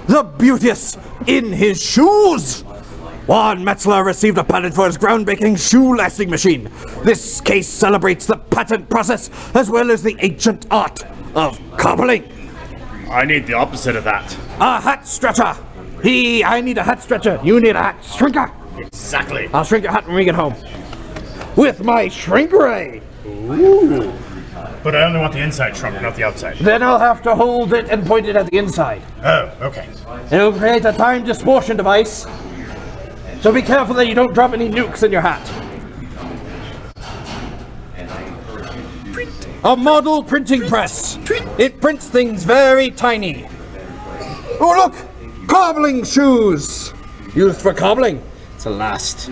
the beauteous in his shoes. Juan Metzler received a patent for his groundbreaking shoelacing machine. This case celebrates the patent process as well as the ancient art of cobbling. I need the opposite of that. A hat stretcher. I need a hat stretcher. You need a hat shrinker. Exactly. I'll shrink your hat when we get home. With my shrink ray. Ooh. But I only want the inside shrunk, not the outside. Then I'll have to hold it and point it at the inside. Oh, okay. It'll create a time distortion device. So be careful that you don't drop any nukes in your hat. A model printing press. It prints things very tiny. Oh look! Cobbling shoes! Used for cobbling. It's the last.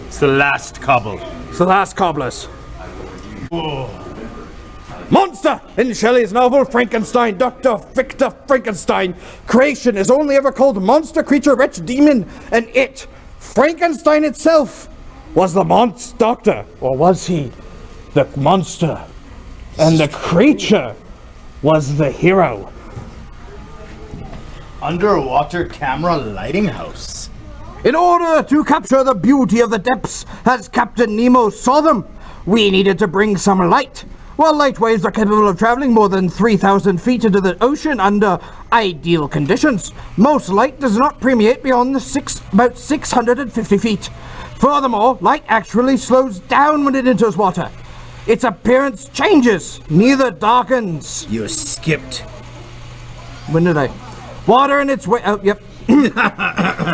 It's the last cobble. It's the last cobblers. Whoa. Monster! In Shelley's novel Frankenstein, Dr. Victor Frankenstein, creation is only ever called monster, creature, wretch, demon, and it. Frankenstein itself was the monster doctor, or was he the monster? And the creature was the hero. Underwater camera lighting house. In order to capture the beauty of the depths as Captain Nemo saw them, we needed to bring some light. While light waves are capable of traveling more than 3,000 feet into the ocean under ideal conditions, most light does not permeate beyond about 650 feet. Furthermore, light actually slows down when it enters water. Its appearance changes, neither darkens. You skipped. When did I? Water in its way. Oh, yep.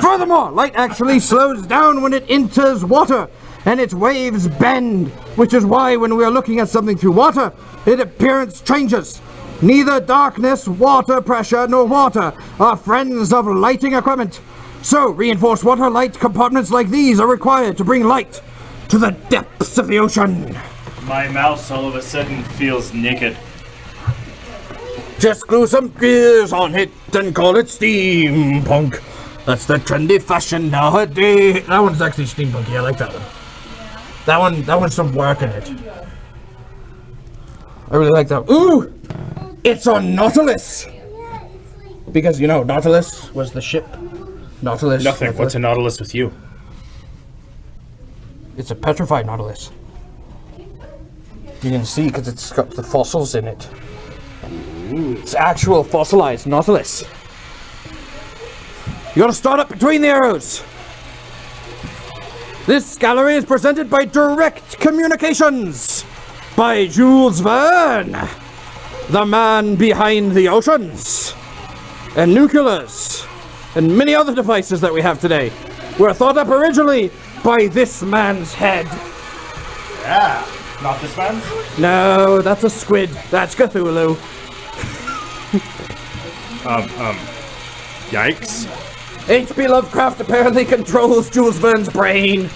Furthermore, light actually slows down when it enters water, and its waves bend, which is why when we are looking at something through water, its appearance changes. Neither darkness, water pressure, nor water are friends of lighting equipment. So, reinforced water light compartments like these are required to bring light to the depths of the ocean. My mouse all of a sudden feels naked. Just glue some gears on it and call it steampunk. That's the trendy fashion nowadays. That one's actually steampunky. I like that one. That one's some work in it. I really like that. Ooh! It's a Nautilus! Because, you know, Nautilus was the ship. Nautilus. Nothing. What's a Nautilus with you? It's a petrified Nautilus. You can see because it's got the fossils in it. Ooh. It's actual fossilized Nautilus. You gotta start up between the arrows. This gallery is presented by Direct Communications by Jules Verne, the man behind the oceans and nuclears and many other devices that we have today were thought up originally by this man's head. Yeah, not this man's? No, that's a squid. That's Cthulhu. Yikes. H.P. Lovecraft apparently controls Jules Verne's brain.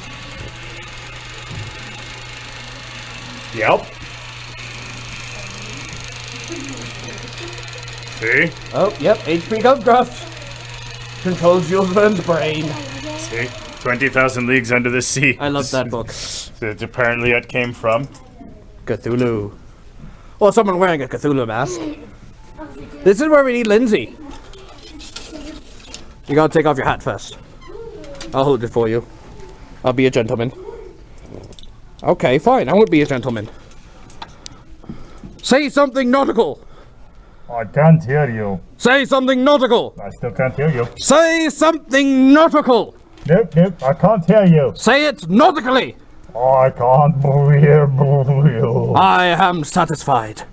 Yep. See? Oh, yep, H.P. Lovecraft controls Jules Verne's brain. See? 20,000 Leagues Under the Sea. I love that book. Apparently it came from Cthulhu. Well, someone wearing a Cthulhu mask. This is where we need Lindsay. You gotta take off your hat first. I'll hold it for you. I'll be a gentleman. Okay, fine. I won't be a gentleman. Say something nautical. I can't hear you. Say something nautical. I still can't hear you. Say something nautical. Nope, I can't hear you. Say it nautically. I can't hear you. I am satisfied.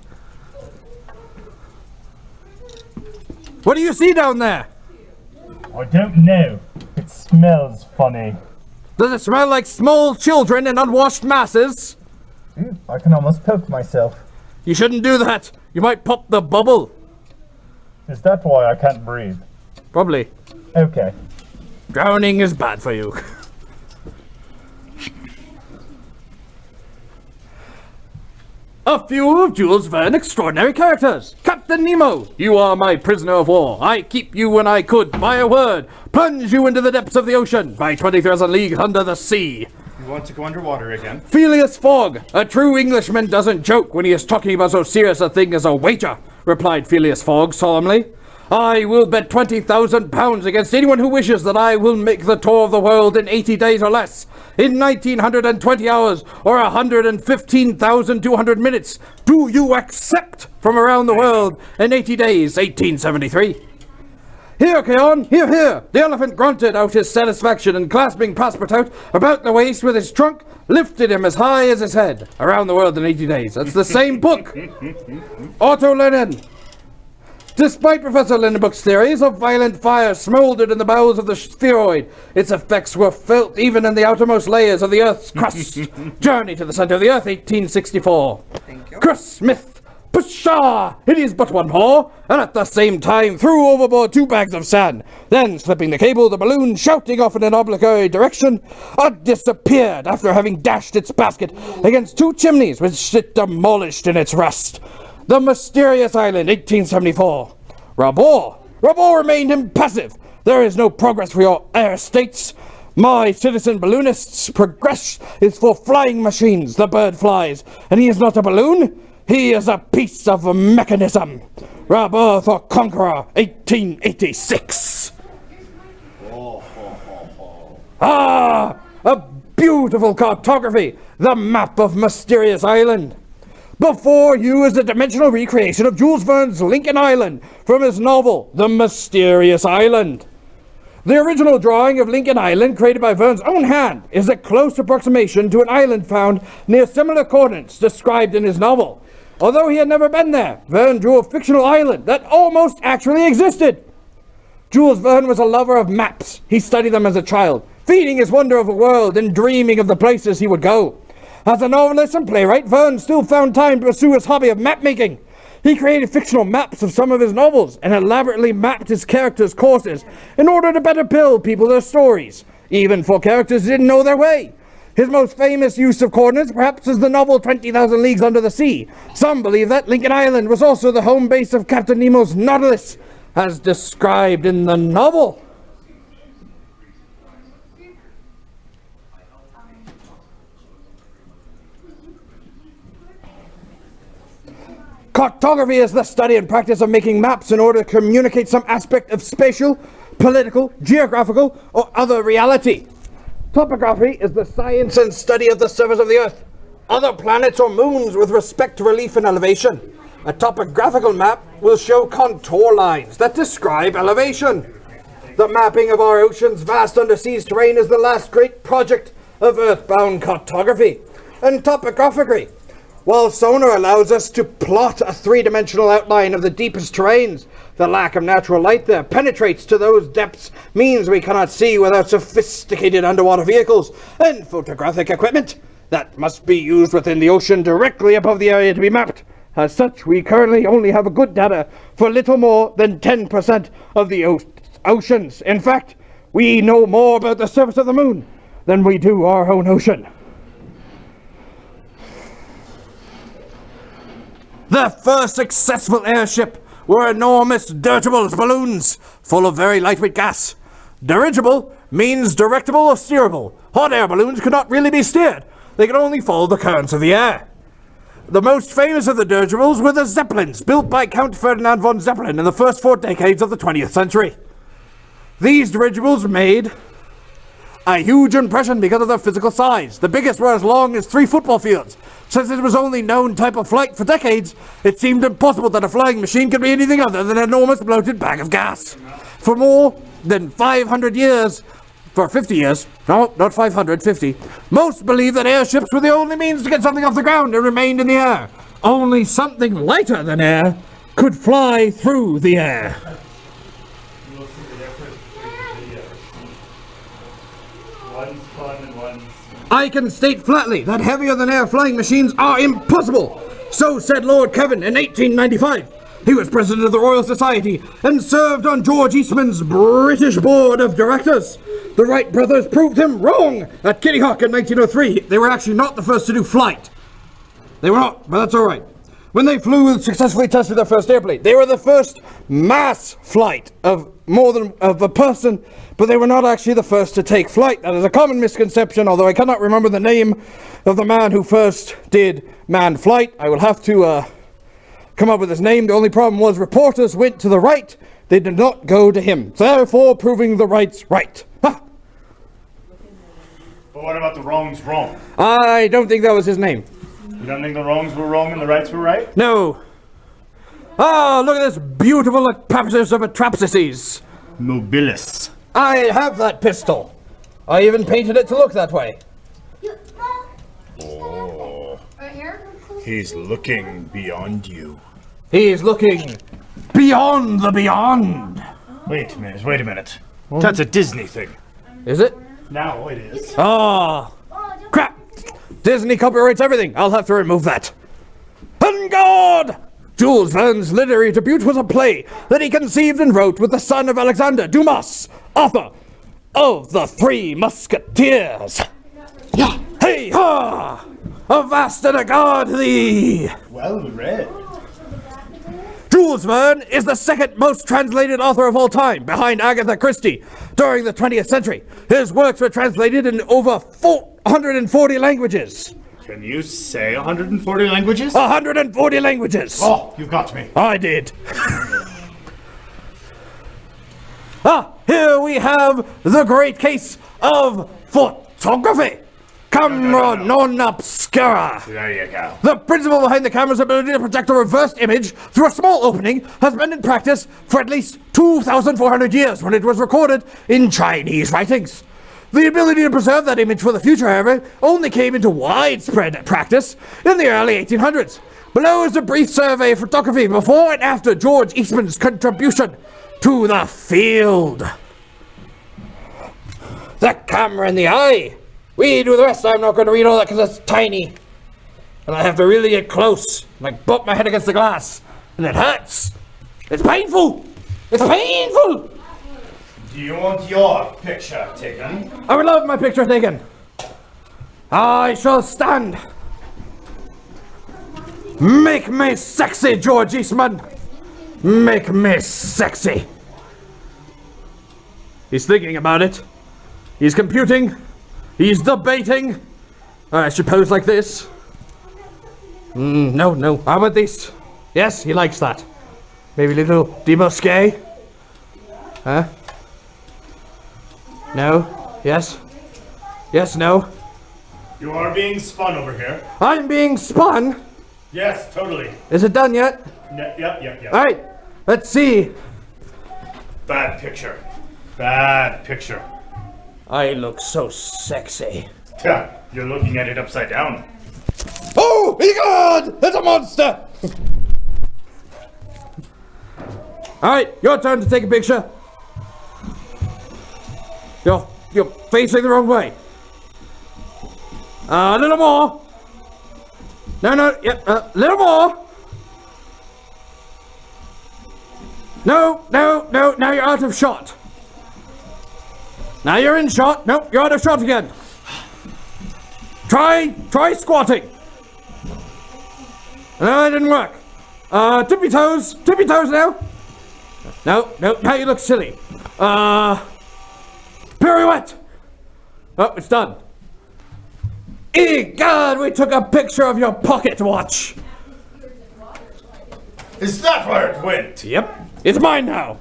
What do you see down there? I don't know. It smells funny. Does it smell like small children and unwashed masses? I can almost poke myself. You shouldn't do that. You might pop the bubble. Is that why I can't breathe? Probably. Okay. Drowning is bad for you. A few of Jules Verne's extraordinary characters. Captain Nemo, you are my prisoner of war. I keep you when I could, by a word, plunge you into the depths of the ocean, by 20,000 leagues under the sea. You want to go underwater again? Phileas Fogg, a true Englishman doesn't joke when he is talking about so serious a thing as a wager. replied Phileas Fogg solemnly. I will bet £20,000 against anyone who wishes that I will make the tour of the world in 80 days or less, in 1920 hours, or 115,200 minutes. Do you accept from around the world in 80 days, 1873? Here, Keon, here, here! The elephant grunted out his satisfaction and, clasping Passepartout about the waist with his trunk, lifted him as high as his head. Around the world in 80 days. That's the same book. Otto Lennon. Despite Professor Lindenbuck's theories, a violent fire smoldered in the bowels of the spheroid. Its effects were felt even in the outermost layers of the Earth's crust. Journey to the Center of the Earth, 1864. Chris Smith. Pshaw! It is but one paw, and at the same time threw overboard 2 bags of sand. Then, slipping the cable, the balloon, shouting off in an oblique direction, disappeared after having dashed its basket against 2 chimneys, which it demolished in its rust. The Mysterious Island, 1874. Rabor remained impassive. There is no progress for your air states. My citizen balloonist's progress is for flying machines. The bird flies, and he is not a balloon. He is a piece of mechanism. Rabor for Conqueror, 1886. Ah, a beautiful cartography. The map of Mysterious Island. Before you is a dimensional recreation of Jules Verne's Lincoln Island from his novel, The Mysterious Island. The original drawing of Lincoln Island, created by Verne's own hand, is a close approximation to an island found near similar coordinates described in his novel. Although he had never been there, Verne drew a fictional island that almost actually existed. Jules Verne was a lover of maps. He studied them as a child, feeding his wonder of the world and dreaming of the places he would go. As a novelist and playwright, Verne still found time to pursue his hobby of map-making. He created fictional maps of some of his novels and elaborately mapped his characters' courses in order to better build people their stories, even for characters who didn't know their way. His most famous use of coordinates perhaps is the novel 20,000 Leagues Under the Sea. Some believe that Lincoln Island was also the home base of Captain Nemo's Nautilus, as described in the novel. Cartography is the study and practice of making maps in order to communicate some aspect of spatial, political, geographical, or other reality. Topography is the science and study of the surface of the Earth, other planets or moons with respect to relief and elevation. A topographical map will show contour lines that describe elevation. The mapping of our ocean's vast undersea terrain is the last great project of earthbound cartography and topography. While sonar allows us to plot a 3-dimensional outline of the deepest terrains, the lack of natural light there penetrates to those depths, means we cannot see without sophisticated underwater vehicles and photographic equipment that must be used within the ocean directly above the area to be mapped. As such, we currently only have good data for little more than 10% of the oceans. In fact, we know more about the surface of the moon than we do our own ocean. The first successful airship were enormous dirigibles balloons full of very lightweight gas. Dirigible means directable or steerable. Hot air balloons could not really be steered. They could only follow the currents of the air. The most famous of the dirigibles were the Zeppelins, built by Count Ferdinand von Zeppelin in the first 4 decades of the 20th century. These dirigibles made a huge impression because of their physical size. The biggest were as long as 3 football fields. Since it was only known type of flight for decades, it seemed impossible that a flying machine could be anything other than an enormous bloated bag of gas. For more than 500 years, for 50 years, no, not 500, 50, most believed that airships were the only means to get something off the ground and remained in the air. Only something lighter than air could fly through the air. I can state flatly that heavier-than-air flying machines are impossible. So said Lord Kelvin in 1895. He was president of the Royal Society and served on George Eastman's British Board of Directors. The Wright brothers proved him wrong at Kitty Hawk in 1903. They were actually not the first to do flight. They were not, but that's all right. When they flew and successfully tested their first airplane, they were the first mass flight of more than a person, but they were not actually the first to take flight. That is a common misconception, although I cannot remember the name of the man who first did manned flight. I will have to come up with his name. The only problem was reporters went to the right. They did not go to him, therefore proving the right's right. Ha! But what about the wrongs wrong? I don't think that was his name. You don't think the wrongs were wrong and the rights were right? No. Ah, look at this beautiful eclipsis of atrapsices. Nobilis. I have that pistol. I even painted it to look that way. Oh. He's looking beyond you. He's looking beyond the beyond. Wait a minute. That's a Disney thing. Is it? Now it is. Ah, crap. Disney copyrights everything. I'll have to remove that. On guard! Jules Verne's literary debut was a play that he conceived and wrote with the son of Alexander Dumas, author of The Three Musketeers. Yeah. Hey ha! Avast and a guard thee! Well read. Jules Verne is the second most translated author of all time, behind Agatha Christie, during the 20th century. His works were translated in over 440 languages. Can you say 140 languages? 140 languages! Oh, you got me. I did. Here we have the great case of photography. Camera non obscura. There you go. The principle behind the camera's ability to project a reversed image through a small opening has been in practice for at least 2,400 years when it was recorded in Chinese writings. The ability to preserve that image for the future, however, only came into widespread practice in the early 1800s. Below is a brief survey of photography before and after George Eastman's contribution to the field. The camera in the eye. We do the rest. I'm not going to read all that because it's tiny. And I have to really get close. Like bump my head against the glass. And it hurts. It's painful. It's painful. Do you want your picture taken? I would love my picture taken. I shall stand. Make me sexy, George Eastman. Make me sexy. He's thinking about it. He's computing. He's debating. I should pose like this. No. How about this? Yes, he likes that. Maybe a little debusque. Huh? No? Yes? Yes, no? You are being spun over here. I'm being spun? Yes, totally. Is it done yet? Yep. Alright, let's see. Bad picture. Bad picture. I look so sexy. Yeah, you're looking at it upside down. Oh, my God! It's a monster! Alright, your turn to take a picture. You're facing the wrong way. A little more. No, yep, a little more. No, now you're out of shot. Now you're in shot. Nope, you're out of shot again. Try squatting. No, that didn't work. Tippy toes now. No, now you look silly. Pirouette. Oh, it's done. God, we took a picture of your pocket watch. Is that where it went? Yep, it's mine now.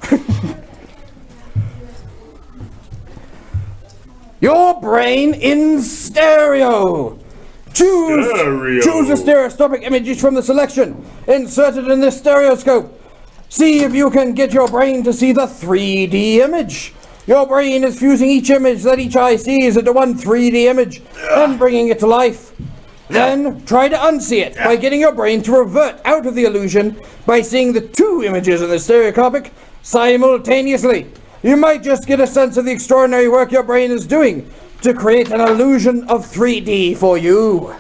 Your brain in stereo. Choose a stereoscopic image from the selection. Insert it in this stereoscope. See if you can get your brain to see the 3D image. Your brain is fusing each image that each eye sees into one 3D image and bringing it to life. Then try to unsee it by getting your brain to revert out of the illusion by seeing the two images in the stereoscopic simultaneously. You might just get a sense of the extraordinary work your brain is doing to create an illusion of 3D for you.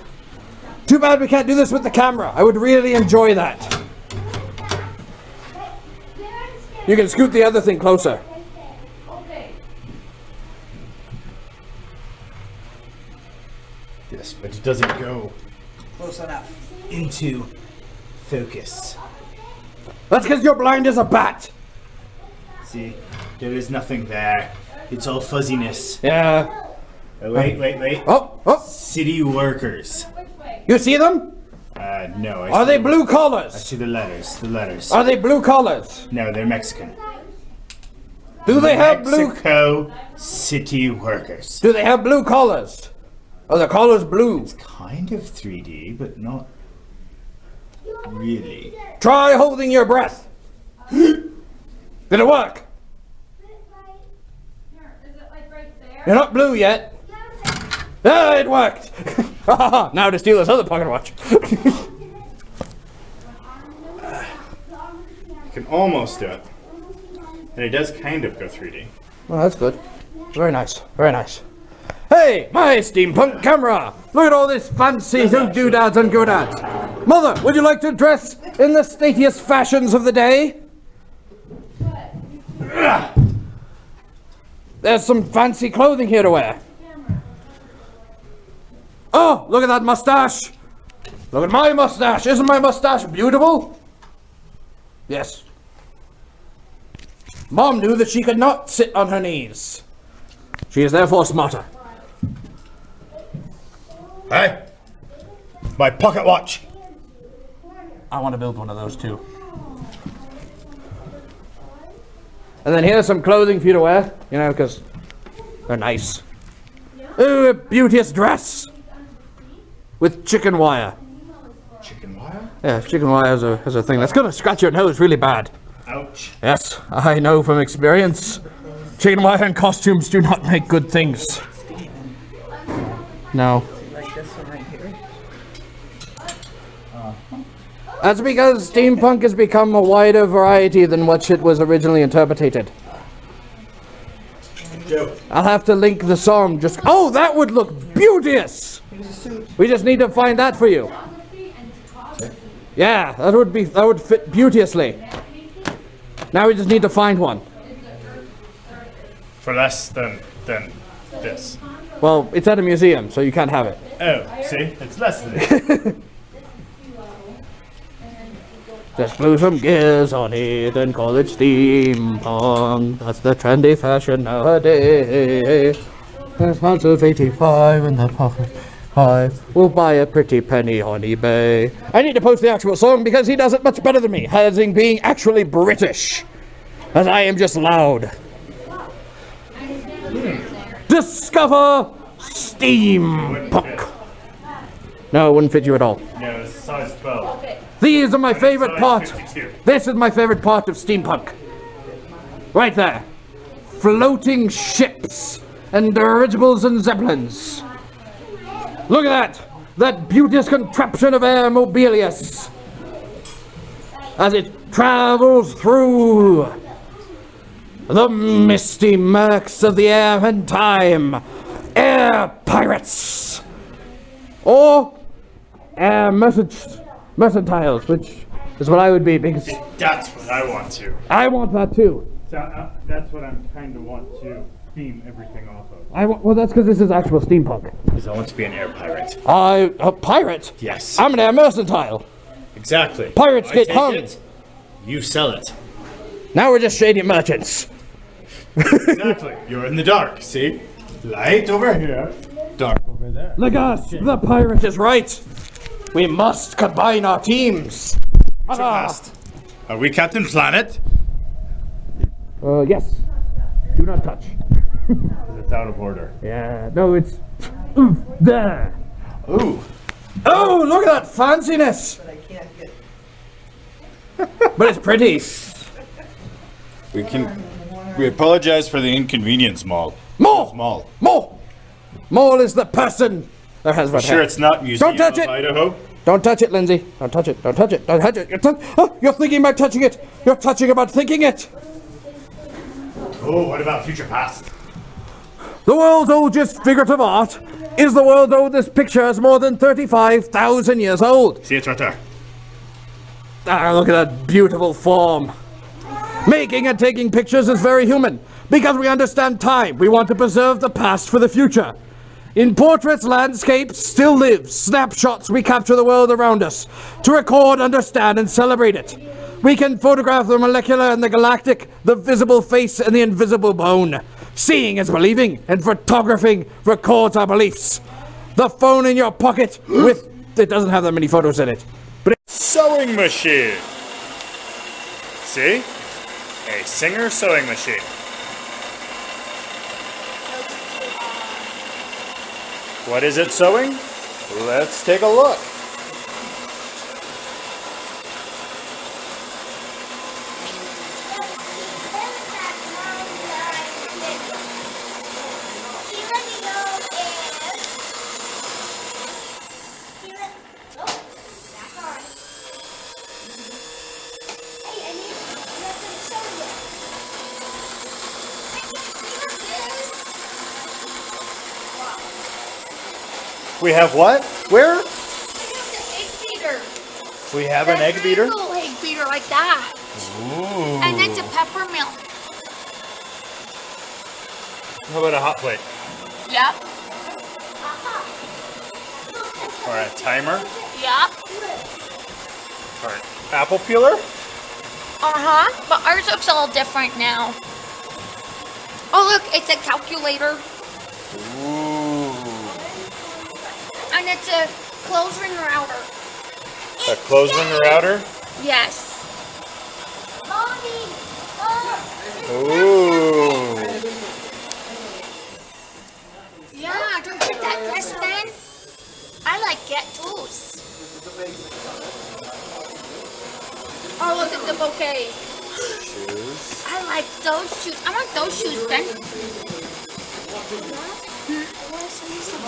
Too bad we can't do this with the camera. I would really enjoy that. You can scoot the other thing closer. Yes, but it doesn't go close enough into focus. That's because you're blind as a bat. See, there is nothing there. It's all fuzziness. Yeah. Oh, wait. Oh. City workers. You see them? No. Are they blue I collars? see the letters. Are they blue collars? No, they're Mexican. Do they have blue? Mexico City workers. Do they have blue collars? Are the collars blue? Kind of 3D, but not really. Try holding your breath. Did it work? You're not blue yet. Ah, it worked. Now to steal this other pocket watch. You can almost do it. And it does kind of go 3D. Well, that's good. Very nice. Very nice. Hey, my steampunk camera! Look at all this fancy doodads and goodads. Mother, would you like to dress in the statiest fashions of the day? There's some fancy clothing here to wear. Oh, look at that mustache! Look at my mustache! Isn't my mustache beautiful? Yes. Mom knew that she could not sit on her knees. She is therefore smarter. Hey! My pocket watch! I want to build one of those too. And then here's some clothing for you to wear, you know, because they're nice. Ooh, a beauteous dress with chicken wire. Chicken wire? Yeah, chicken wire is a thing that's gonna scratch your nose really bad. Ouch. Yes, I know from experience. Chicken wire and costumes do not make good things. No. That's because steampunk has become a wider variety than what it was originally interpreted. I'll have to link the song just... Oh, that would look beauteous! We just need to find that for you. Yeah, that would fit beauteously. Now we just need to find one. For less than this. Well, it's at a museum, so you can't have it. Oh, see? It's less than this. Just glue some gears on it and call it steampunk. That's the trendy fashion nowadays. There's lots of 85 in the pocket. We'll buy a pretty penny on eBay. I need to post the actual song because he does it much better than me, having being actually British. As I am just loud. Discover steampunk. No, it wouldn't fit you at all. No, it's size 12. These are my favorite part. 52. This is my favorite part of steampunk. Right there. Floating ships and dirigibles and zeppelins. Look at that. That beauteous contraption of air mobilius. As it travels through the misty murks of the air and time. Air pirates. Or air mercantile, which is what I would be, because That's what I want to. I want that too. So, that's what I'm kind of want to theme everything off of. Well, that's because this is actual steampunk. Because I want to be an air pirate. A pirate? Yes. I'm an air mercantile. Exactly. Pirates I get take hung. it, you sell it. Now we're just shady merchants. Exactly. You're in the dark, see? Light over here, dark over there. Look us, the pirate is right. We must combine our teams. Fast. Are we Captain Planet? Yes. Do not touch. It's out of order. Yeah, no, it's... Oof, there. Ooh. Oh, look at that fanciness. But I can't get. But it's pretty. We apologize for the inconvenience, Maul. More! Maul. More! More is the person that has red Sure, hair. it's not Museum Don't touch of it. Idaho. Don't touch it, Lindsay. Don't touch it. Don't touch it. Don't touch it. You're thinking about touching it. You're touching about thinking it. Oh, what about future past? The world's oldest figurative art is the world's oldest picture is more than 35,000 years old. See, it's right there. Ah, look at that beautiful form. Making and taking pictures is very human. Because we understand time, we want to preserve the past for the future. In portraits, landscapes still live. Snapshots, we capture the world around us. To record, understand, and celebrate it. We can photograph the molecular and the galactic, the visible face and the invisible bone. Seeing is believing, and photographing records our beliefs. The phone in your pocket with it doesn't have that many photos in it. Sewing machine. See? A Singer sewing machine. What is it sewing? Let's take a look. We have what? Where? Egg beater. We have an egg beater. Little egg beater like that. Ooh. And it's a peppermint. How about a hot plate? Yep. Or a timer? Yep. Or an apple peeler? But ours looks a little different now. Oh look, it's a calculator. Ooh. And it's a clothes ring router. A clothes ring router? Yes. Ooh. Yeah, don't get that dress, Ben. I like get tools. Oh, look at the bouquet. Shoes. I like those shoes. I want those shoes, Ben. I want to see some.